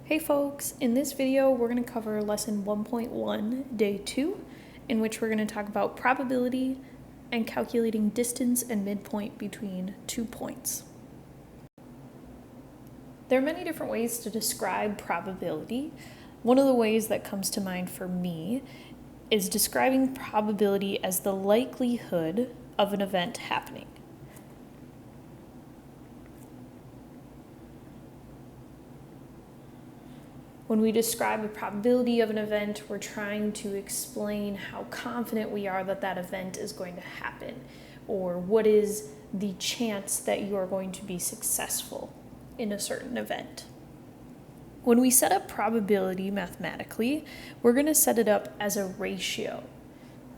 Hey folks, in this video we're going to cover lesson 1.1, day 2, in which we're going to talk about probability and calculating distance and midpoint between 2 points. There are many different ways to describe probability. One of the ways that comes to mind for me is describing probability as the likelihood of an event happening. When we describe the probability of an event, we're trying to explain how confident we are that that event is going to happen, or what is the chance that you are going to be successful in a certain event. When we set up probability mathematically, we're going to set it up as a ratio,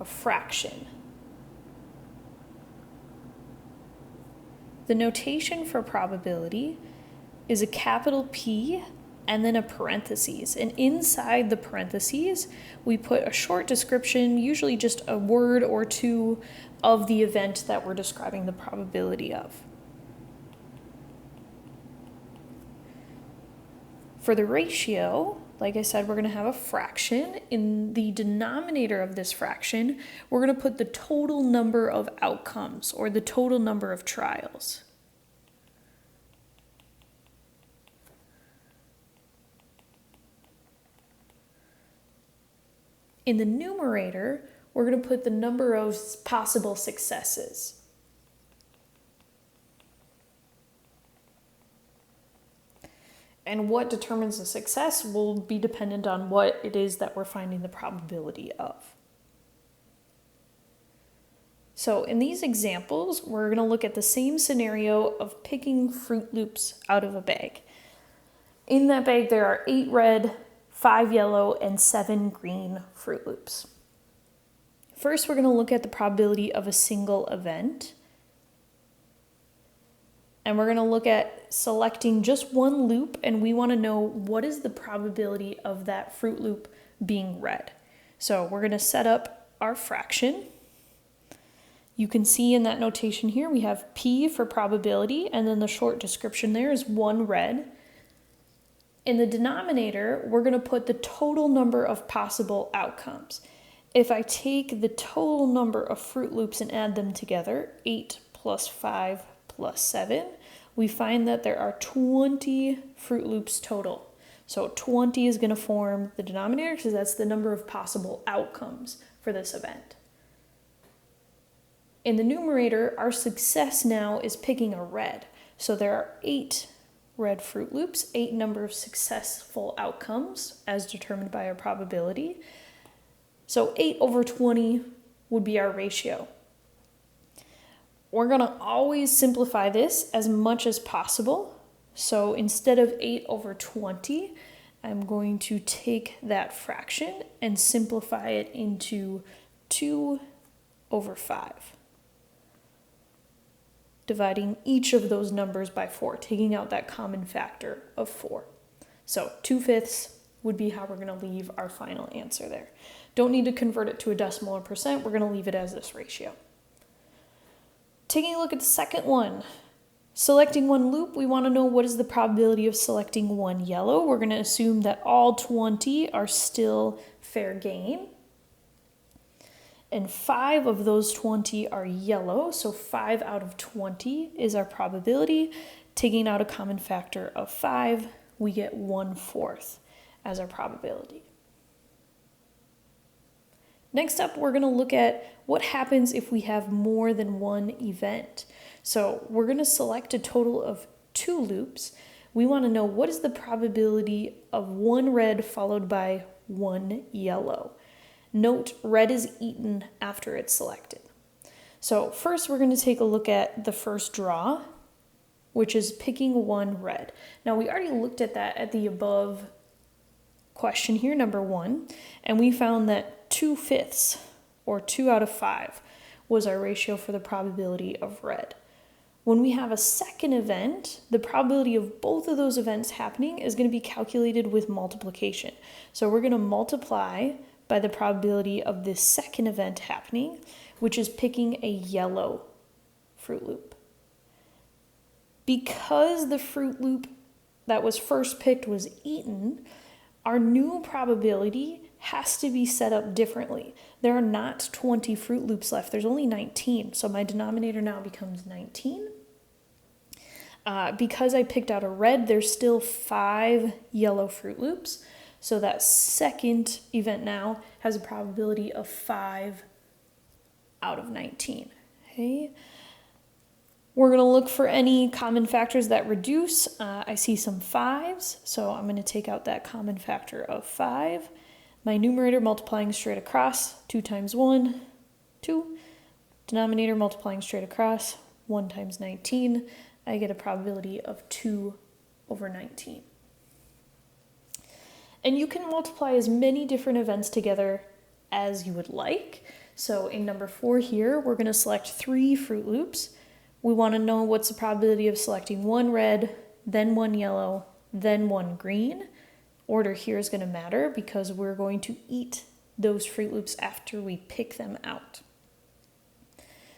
a fraction. The notation for probability is a capital P and then a parentheses. And inside the parentheses, we put a short description, usually just a word or two, of the event that we're describing the probability of. For the ratio, like I said, we're going to have a fraction. In the denominator of this fraction, we're going to put the total number of outcomes, or the total number of trials. In the numerator, we're going to put the number of possible successes. And what determines the success will be dependent on what it is that we're finding the probability of. So in these examples, we're going to look at the same scenario of picking Fruit Loops out of a bag. In that bag, there are 8 red, 5 yellow, and 7 green Fruit Loops. First, we're going to look at the probability of a single event. And we're going to look at selecting just one loop, and we want to know what is the probability of that Fruit Loop being red. So we're going to set up our fraction. You can see in that notation here, we have P for probability, and then the short description there is 1 red. In the denominator, we're going to put the total number of possible outcomes. If I take the total number of Fruit Loops and add them together, 8 plus 5 plus 7, we find that there are 20 Fruit Loops total. So 20 is going to form the denominator because that's the number of possible outcomes for this event. In the numerator, our success now is picking a red. So there are 8 red Fruit Loops, 8 number of successful outcomes as determined by our probability. So 8 over 20 would be our ratio. We're going to always simplify this as much as possible. So instead of 8 over 20, I'm going to take that fraction and simplify it into 2 over 5. Dividing each of those numbers by 4, taking out that common factor of 4. So 2/5 would be how we're going to leave our final answer there. Don't need to convert it to a decimal or percent. We're going to leave it as this ratio. Taking a look at the second one. Selecting one loop, we want to know what is the probability of selecting one yellow. We're going to assume that all 20 are still fair game. And 5 of those 20 are yellow, so 5 out of 20 is our probability. Taking out a common factor of 5, we get 1/4 as our probability. Next up, we're going to look at what happens if we have more than one event. So we're going to select a total of 2 loops. We want to know what is the probability of 1 red followed by 1 yellow. Note, red is eaten after it's selected. So first we're going to take a look at the first draw, which is picking 1 red. Now we already looked at that at the above question here, number 1, and we found that 2/5, or 2 out of 5, was our ratio for the probability of red. When we have a second event, the probability of both of those events happening is going to be calculated with multiplication. So we're going to multiply by the probability of this second event happening, which is picking a yellow Fruit Loop. Because the Fruit Loop that was first picked was eaten, our new probability has to be set up differently. There are not 20 Fruit Loops left. There's only 19. So my denominator now becomes 19. Because I picked out a red, there's still 5 yellow Fruit Loops. So that second event now has a probability of 5 out of 19. Okay. We're going to look for any common factors that reduce. I see some 5s, so I'm going to take out that common factor of 5. My numerator multiplying straight across, 2 times 1, 2. Denominator multiplying straight across, 1 times 19. I get a probability of 2 over 19. And you can multiply as many different events together as you would like. So in number 4 here, we're going to select 3 Fruit Loops. We want to know what's the probability of selecting 1 red, then 1 yellow, then 1 green. Order here is going to matter because we're going to eat those Fruit Loops after we pick them out.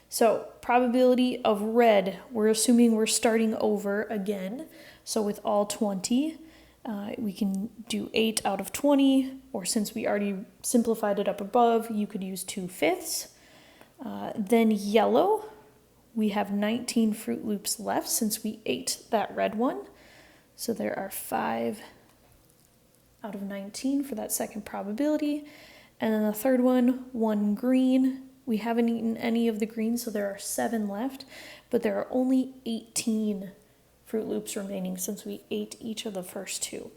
So probability of red, we're assuming we're starting over again. So with all 20, we can do 8 out of 20, or since we already simplified it up above, you could use 2/5. Then yellow, we have 19 Fruit Loops left since we ate that red one. So there are 5 out of 19 for that second probability. And then the third one, 1 green. We haven't eaten any of the greens, so there are 7 left, but there are only 18 Fruit Loops remaining since we ate each of the first 2.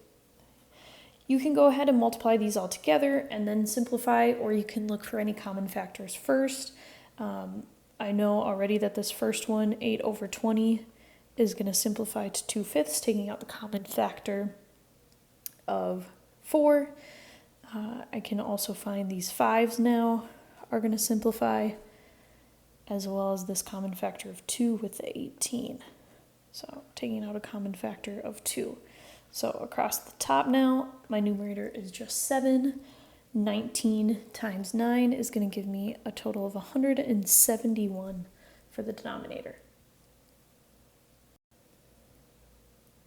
You can go ahead and multiply these all together and then simplify, or you can look for any common factors first. I know already that this first one, 8 over 20, is going to simplify to 2/5, taking out the common factor of 4. I can also find these 5s now are going to simplify, as well as this common factor of 2 with the 18. So taking out a common factor of 2. So across the top now, my numerator is just 7. 19 times 9 is going to give me a total of 171 for the denominator.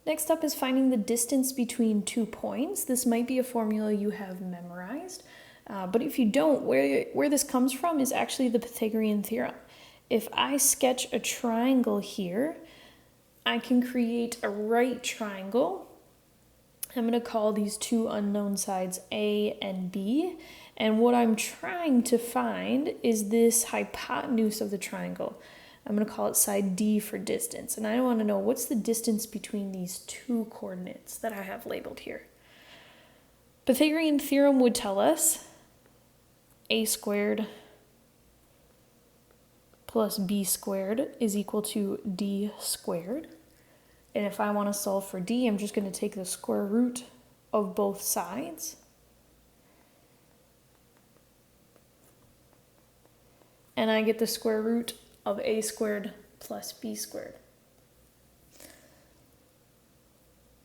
Next up is finding the distance between 2 points. This might be a formula you have memorized, but if you don't, where this comes from is actually the Pythagorean theorem. If I sketch a triangle here, I can create a right triangle. I'm going to call these 2 unknown sides A and B, and what I'm trying to find is this hypotenuse of the triangle. I'm going to call it side D for distance, and I want to know what's the distance between these 2 coordinates that I have labeled here. Pythagorean theorem would tell us a squared plus b squared is equal to d squared. And if I want to solve for d, I'm just going to take the square root of both sides. And I get the square root of a squared plus b squared.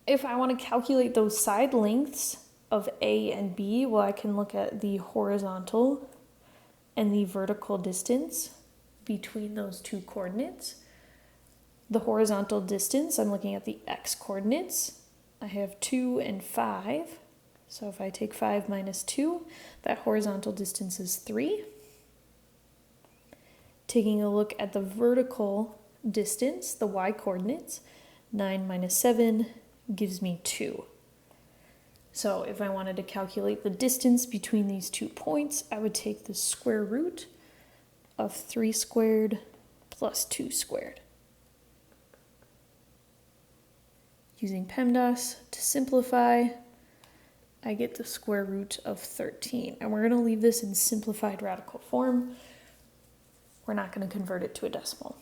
If I want to calculate those side lengths of a and b, well, I can look at the horizontal and the vertical distance between those 2 coordinates. The horizontal distance, I'm looking at the x coordinates. I have 2 and 5. So if I take 5 minus 2, that horizontal distance is 3. Taking a look at the vertical distance, the y coordinates, 9 minus 7 gives me 2. So if I wanted to calculate the distance between these 2 points, I would take the square root of 3 squared plus 2 squared. Using PEMDAS to simplify, I get the square root of 13. And we're going to leave this in simplified radical form. We're not going to convert it to a decimal.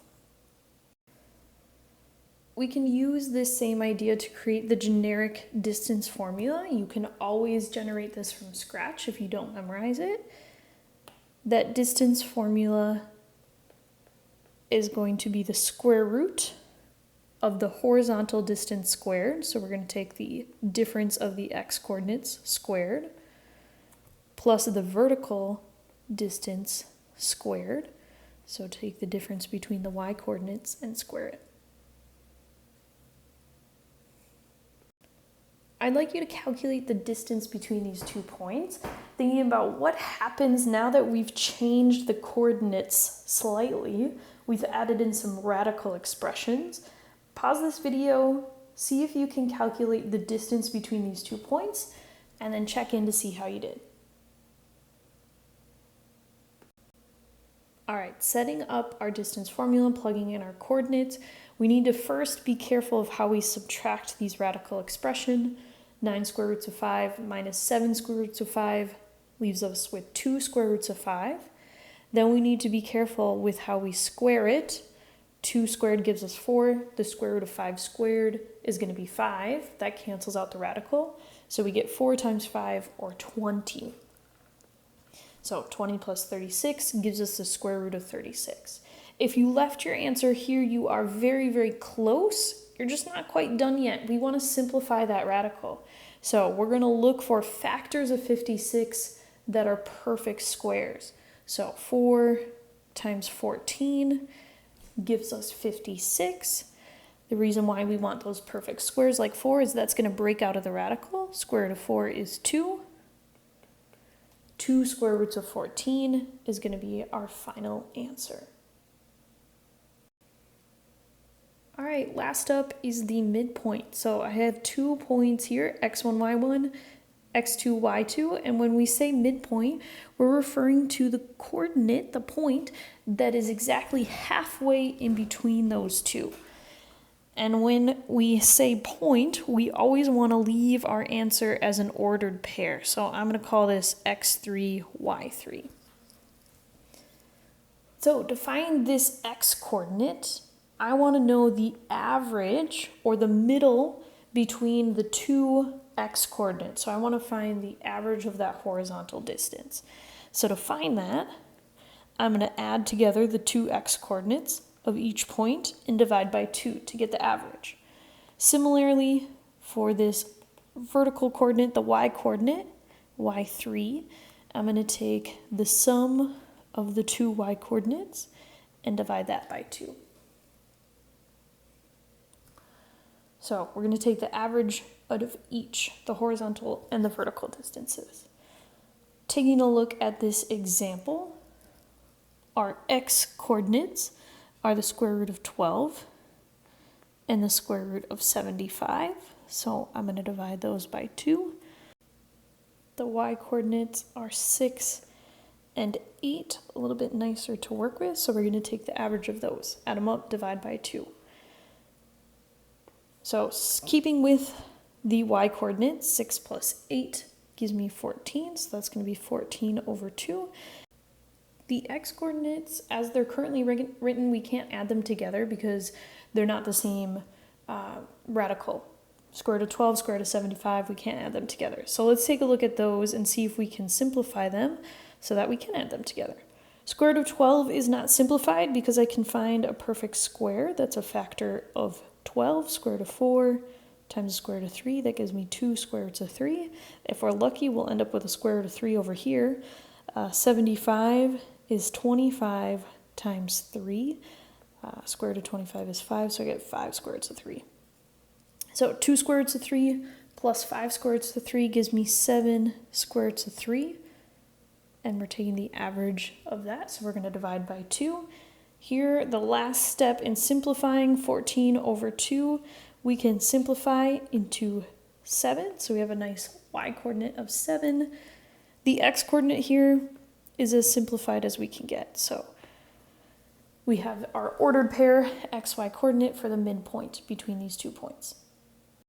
We can use this same idea to create the generic distance formula. You can always generate this from scratch if you don't memorize it. That distance formula is going to be the square root of the horizontal distance squared. So we're going to take the difference of the x coordinates squared plus the vertical distance squared. So take the difference between the y coordinates and square it. I'd like you to calculate the distance between these 2 points, thinking about what happens now that we've changed the coordinates slightly. We've added in some radical expressions. Pause this video, see if you can calculate the distance between these 2 points, and then check in to see how you did. All right, setting up our distance formula, plugging in our coordinates, we need to first be careful of how we subtract these radical expression. 9 square roots of 5 minus 7 square roots of 5 leaves us with 2 square roots of 5. Then we need to be careful with how we square it. 2 squared gives us 4. The square root of 5 squared is going to be 5. That cancels out the radical. So we get 4 times 5, or 20. So 20 plus 36 gives us the square root of 36. If you left your answer here, you are very, very close. You're just not quite done yet. We want to simplify that radical. So we're going to look for factors of 56 that are perfect squares. So 4 times 14 gives us 56. The reason why we want those perfect squares like 4 is that's going to break out of the radical. Square root of 4 is 2. 2 square roots of 14 is going to be our final answer. All right, last up is the midpoint. So I have 2 points here, x1, y1, x2, y2, and when we say midpoint, we're referring to the coordinate, the point, that is exactly halfway in between those two. And when we say point, we always want to leave our answer as an ordered pair. So I'm going to call this x3, y3. So to find this x coordinate, I want to know the average, or the middle, between the two x coordinates. So I want to find the average of that horizontal distance. So to find that, I'm going to add together the two x coordinates of each point and divide by 2 to get the average. Similarly, for this vertical coordinate, the y coordinate, y3, I'm going to take the sum of the two y coordinates and divide that by 2. So we're going to take the average out of each, the horizontal and the vertical distances. Taking a look at this example, our x coordinates are the square root of 12 and the square root of 75. So I'm going to divide those by 2. The y coordinates are 6 and 8, a little bit nicer to work with. So we're going to take the average of those, add them up, divide by 2. So keeping with the y coordinates, 6 plus 8 gives me 14. So that's going to be 14 over 2. The x coordinates, as they're currently written, we can't add them together because they're not the same radical. Square root of 12, square root of 75, we can't add them together. So let's take a look at those and see if we can simplify them so that we can add them together. Square root of 12 is not simplified because I can find a perfect square that's a factor of 12. Square root of 4 times the square root of 3, that gives me 2 square roots of 3. If we're lucky, we'll end up with a square root of 3 over here. 75 is 25 times 3. Square root of 25 is 5, so I get 5 square roots of 3. So 2 square roots of 3 plus 5 square roots of 3 gives me 7 square roots of 3. And we're taking the average of that, so we're going to divide by 2. Here, the last step in simplifying, 14 over 2, we can simplify into 7. So we have a nice y-coordinate of 7. The x-coordinate here is as simplified as we can get. So we have our ordered pair xy coordinate for the midpoint between these 2 points.